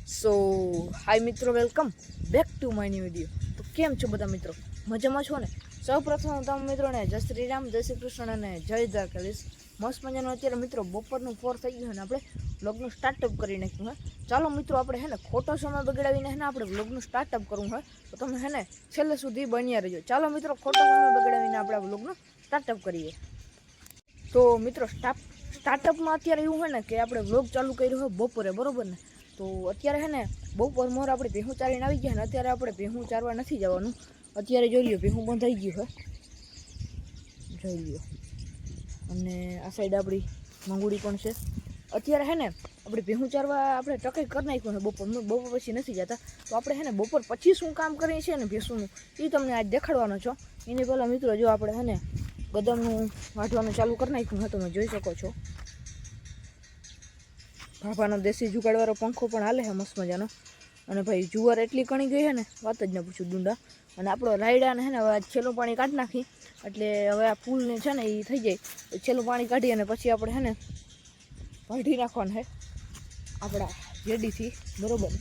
સો હાય મિત્રો, welcome back to my new video. તો કેમ છો બધા મિત્રો? મજામાં છો ને? સૌ પ્રથમ તમે મિત્રોને જય શ્રી રામ, જય શ્રી કૃષ્ણ અને જય દ્વારકાધીશ. મસ્ત મજાનું અત્યારે મિત્રો બપોરનું 4 થઈ ગયું ને આપણે વ્લોગનું સ્ટાર્ટઅપ કરી નાખ્યું હે. ચાલો મિત્રો, આપણે હે ને ખોટો સમય બગાડાવીને હે ને આપણે વ્લોગનું સ્ટાર્ટઅપ કરવું હોય તો તમે હે ને છેલ્લે સુધી બન્યા રહેજો. ચાલો મિત્રો, ખોટો સમય બગાડાવીને આપણે વ્લોગનું સ્ટાર્ટઅપ કરીએ. તો મિત્રો સ્ટાર્ટઅપમાં અત્યારે એવું હોય ને કે આપણે વ્લોગ ચાલુ કર્યું હોય બપોરે, બરોબર ને? તો અત્યારે હે ને બપોર મોર આપણે ભેહું ચારીને આવી ગયા ને અત્યારે આપણે ભેહું ચારવા નથી જવાનું. અત્યારે જોઈ લ્યો ભેહું બંધ થઈ ગયું હે, જોઈ લ્યો. અને આ સાઈડ આપણી મંગુડી પણ છે. અત્યારે હે ને આપણે ભેહું ચારવા આપણે ટકે કરી નાખ્યું છે બપોર પછી નથી જતા. તો આપણે હે ને બપોર પછી શું કામ કરીએ છીએ ને ભેંસુનું એ તમને આજ દેખાડવાનો છો. એની પહેલાં મિત્રો જો આપણે હે ને બદામનું વાઢવાનું ચાલુ કરી નાખ્યું છે, તમે જોઈ શકો છો. ભાભાનો દેશી જુગાડવાળો પંખો પણ હાલે છે મસ્ત મજાનો. અને ભાઈ જુવાર એટલી કણી ગઈ છે ને વાત જ ન પૂછું ડુંડા. અને આપણો રાયડાને છે ને હવે છેલ્લું પાણી કાઢી નાખી એટલે હવે આ ફૂલને છે ને એ થઈ જાય. છેલ્લું પાણી કાઢી અને પછી આપણે છે ને વાઢી નાખવાનું છે આપણા જેડીથી, બરાબર?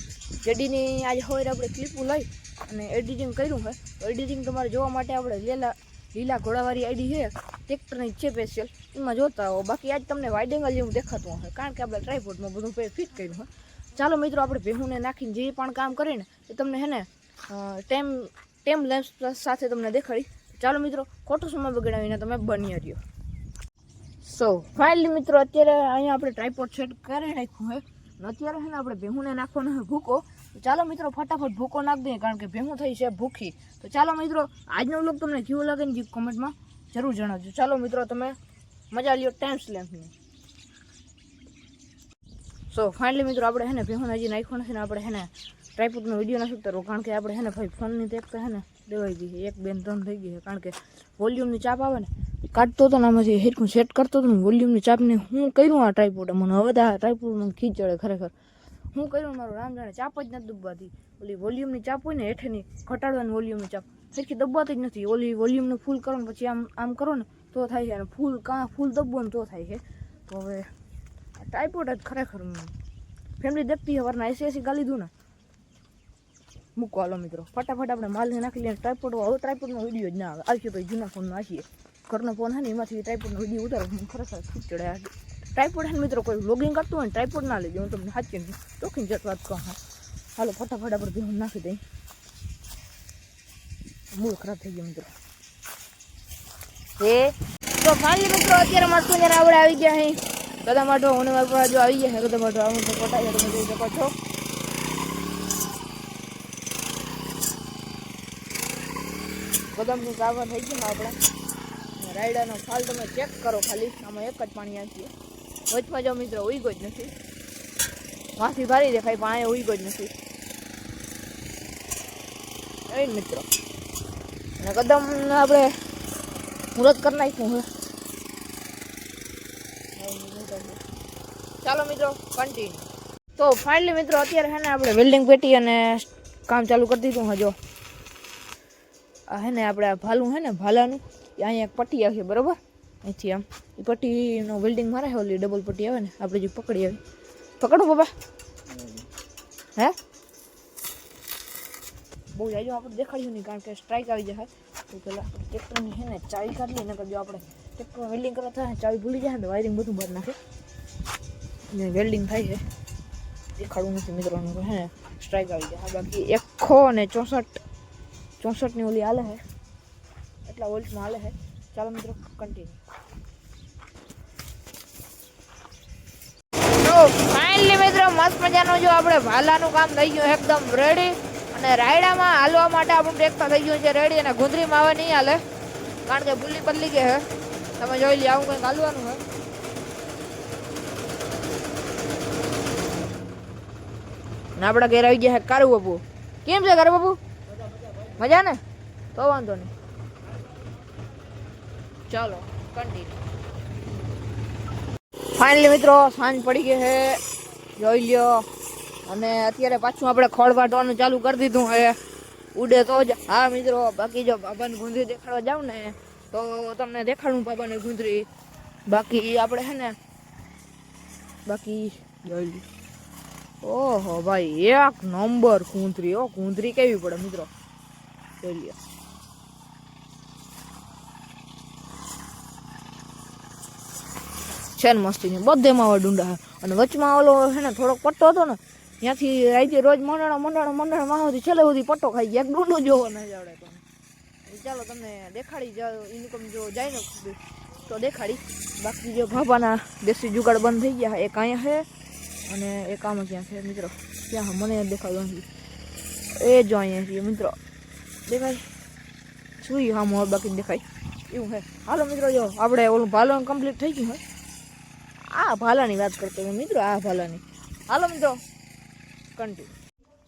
જેડીની આજે હવે આપણે ક્લિપું લઈ અને એડિટિંગ કર્યું છે. તો એડિટિંગ તમારે જોવા માટે આપણે લીલા ઘોડાવાળી આઈડી છે, ટ્રેક્ટરની છે સ્પેશિયલ, એમાં જોતા હો. બાકી આજ તમને વાઇડ એંગલ જેવું દેખાતું હશે કારણ કે આપણે ટ્રાયપોડમાં બધું ફિટ કર્યું હોય. ચાલો મિત્રો, આપણે ભેહુંને નાખીને જે પણ કામ કરીને એ તમને હે ને ટેમ લેન્સ સાથે તમને દેખાડી. ચાલો મિત્રો, ખોટો સમય બગાડાવીને તમે બની રહ્યો. સો ફાઇનલી મિત્રો, અત્યારે અહીંયા આપણે ટ્રાયપોડ સેટ કરી નાખ્યું છે. અત્યારે છે ને આપણે ભેહુંને નાખવાનો છે ભૂકો. તો ચાલો મિત્રો, ફટાફટ ભૂકો નાખી દઈએ કારણ કે ભેહું થઈ છે ભૂખી. તો ચાલો મિત્રો, આજનો વ્લોગ તમને કેવું લાગે ને કોમેન્ટમાં જરૂર જણાવજો. ચાલો મિત્રો, તમે મજા લ્યો ટાઈમ સ્લેમ્પની. સો ફાઇનલી મિત્રો, આપણે હે ને ભેહું હજી નાખ્યો નથી ને આપણે હે ને ટ્રાયપોડનો વિડીયો નથી ઉતારવો કારણ કે આપણે હે ને ભાઈ ફોનની ટેક તો હે ને દેવાઈ ગઈ છે, 1 2 3 થઈ ગઈ છે. કારણ કે વોલ્યુમની ચાપ આવે ને કાઢતો હતો ને આમાંથી હેડફોન સેટ કરતો હતો ને વોલ્યુમની ચાપને હું કર્યું આ ટ્રાયપોડ મને હવે તો આ ટ્રાયપોડ મને ખીચડે ખરેખર. હું કર્યું મારું રામ જાણે, ચાપ જ નથી દબાતી. ઓલી વોલ્યુમની ચાપ હોય ને હેઠેની ઘટાડવાની વોલ્યુમની ચાપ સરખી દબાતી જ નથી. ઓલી વોલ્યુમને ફૂલ કરો ને પછી આમ કરો ને તો થાય છે, અને ફૂલ દબવો ને તો થાય છે. તો હવે ટ્રાયપોડ જ ખરેખર ફેમિલી દેખતી સવારના એસી ગાલી દઉં ને મૂકો. હાલો મિત્રો, ફટાફટ આપણે માલને નાખી લઈએ. ટ્રાયપોડ હવે ટ્રાયપોડનો વિડીયો જ ના આવે. આવશે ભાઈ જૂના ફોનમાં આવીએ, ઘરનો ફોન છે ને એમાંથી ટ્રાયપોડનો વિડીયો ઉતારો ખરેખર ખીચડે. ટ્રાયપોડ છે ને મિત્રો, કોઈ વ્લોગિંગ કરતું હોય ને ટ્રાયપોડ ના લેજો. હું તમને સાચી ચોખ્ખી જત વાત કહું. હાલો ફટાફટ આપણે ભેહું નાખી દઈએ. મૂળ ખરાબ થઈ ગયો મિત્રો. તો ફાઇનલી મિત્રો, અત્યારે મસ્ત મજાના આપણે આવી ગયા અહીં ગદા માટો. હું જો આવી ગયા ગદા માટો આવું તો પોટાઈ તમે જોઈ શકો છો. બદામની સારવાર થઈ ગઈ ને આપણે રાયડાનો ફાલ તમે ચેક કરો ખાલી. આમાં એક જ પાણી આવીએ વચમાં જો મિત્રો ઉઈગો જ નથી. માથી ભારી દેખાય પણ અહીંયા ઉઈગો જ નથી એ મિત્રો. અને કદમ આપણે મુહૂર્ત કરી નાખ્યું હવે. ચાલો મિત્રો, કન્ટિન્યુ. તો ફાઇનલી મિત્રો, અત્યારે છે ને આપણે વેલ્ડિંગ પેટી અને કામ ચાલુ કરી દીધું. હજો આ હે ને આપણે આ ભાલું છે ને ભાલાનું અહીંયા એક પટ્ટી આવે છે, બરાબર? અહીંથી આમ એ પટ્ટીનો વેલ્ડિંગ મારે છે. ઓલી ડબલ પટ્ટી આવે ને આપણે જે પકડી આવી. પકડો બાબા. હે બહુ જાજો આપણે દેખાડ્યું નહીં કારણ કે સ્ટ્રાઇક આવી જાય. તો પેલા ટ્રેક્ટરની છે ને ચાવી કાઢી લઈએ, નકર જો આપણે ટ્રેક્ટરમાં વેલ્ડિંગ કરવા થાય ચાવી ભૂલી જાય તો વાયરિંગ બધું બહાર નાખે ને વેલ્ડિંગ થાય છે. દેખાડવું નથી મિત્રોને હે ને સ્ટ્રાઇક આવી જાય. બાકી 164ની ઓલી હાલે છે, એટલા વોલ્ટમાં હાલે છે. ચાલો મિત્રો, કન્ટિન્યુ. તો ફાઇનલી મિત્રો, મસ્ત મજાનું જો આપણે ભાલાનું કામ થઈ ગયું એકદમ રેડી. અને રાયડામાં હાલવા માટે આપણું ટ્રેક્ટર થઈ ગયું છે રેડી. અને ગુંદરીમાં હવે નહીં હાલે કારણ કે બુલ્લી બદલી ગઈ છે. તમે જોઈ લે, આવું કંઈક હાલવાનું હોય. ને આપણા ઘેર આવી ગયા છે કારુ બાપુ. કેમ છે કારુ બાપુ? મજા ને? તો વાંધો નહીં. ચાલો કન્ટિન્યુ. ફાઇનલી મિત્રો, સાંજ પડી ગઈ છે, જોઈ લ્યો. અને અત્યારે પાછું આપણે ખોળ વાટવાનું ચાલુ કરી દીધું છે. ઉડે તો જ. હા મિત્રો, બાકી જો બાબાની ગુંદરી દેખાડવા જાવ ને તો તમને દેખાડું બાબાની ગુંદરી. બાકી આપણે છે ને બાકી જોઈ લ્યો ઓહો ભાઈ એક નંબર કુંતરી. ઓ કુંતરી કેવી પડે મિત્રો, જોઈ લ્યો. છે ને મસ્તીની બધેમાં હવે ડુંડા. અને વચમાં ઓલો છે ને થોડોક પટ્ટો હતો ને, ત્યાંથી આજે રોજ મંડાણા માહોથી છેલ્લે સુધી પટ્ટો ખાઈ ગયા. એક ડુંડું જોવો ન આવડે તો. ચાલો તમને દેખાડી જાઓ ઇન્કમ જો જાય ને તો દેખાડી. બાકી જો ભાભાના દેશી જુગાડ બંધ થઈ ગયા. એક અહીંયા છે અને એક આમાં ક્યાં છે મિત્રો, ક્યાં મને દેખાડું નથી. એ જો અહીંયા છીએ મિત્રો, દેખાય શું હા મોર બાકી દેખાય એવું છે. હાલો મિત્રો, જો આપણે ઓલું ભાલો કમ્પ્લીટ થઈ ગયું હોય. આ ભાલાની વાત કરતો હતો મિત્રો, આ ભાલાની. હાલો મિત્રો કન્ટિન્યુ.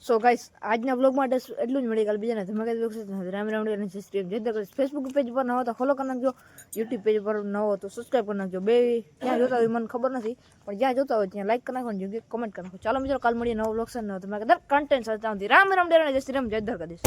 સો ગાઈસ આજના બ્લોગ માટે એટલું જ મળી. કાલે બીજાને ધમાકેદાર બ્લોગ સાથે રામ રામ અને જય શ્રી રામ. જય દર્શન. ફેસબુક પેજ પર ન હો તો ફોલો કરી નાખજો, યુટ્યુબ પેજ પર ન હો તો સબસ્ક્રાઈબ કરી નાખજો. બે ક્યાં જોતા હોય મને ખબર નથી, પણ જ્યાં જોતા હોય ત્યાં લાઈક કરી નાખો ને કમેન્ટ કરી નાખો. ચાલો મિત્રો કાલ મળીએ નવો બ્લોગ સાથે ધમાકેદાર કન્ટેન્ટ સાથે. રામ રામ અને જય શ્રી રામ. જય દ્વારકાધીશ.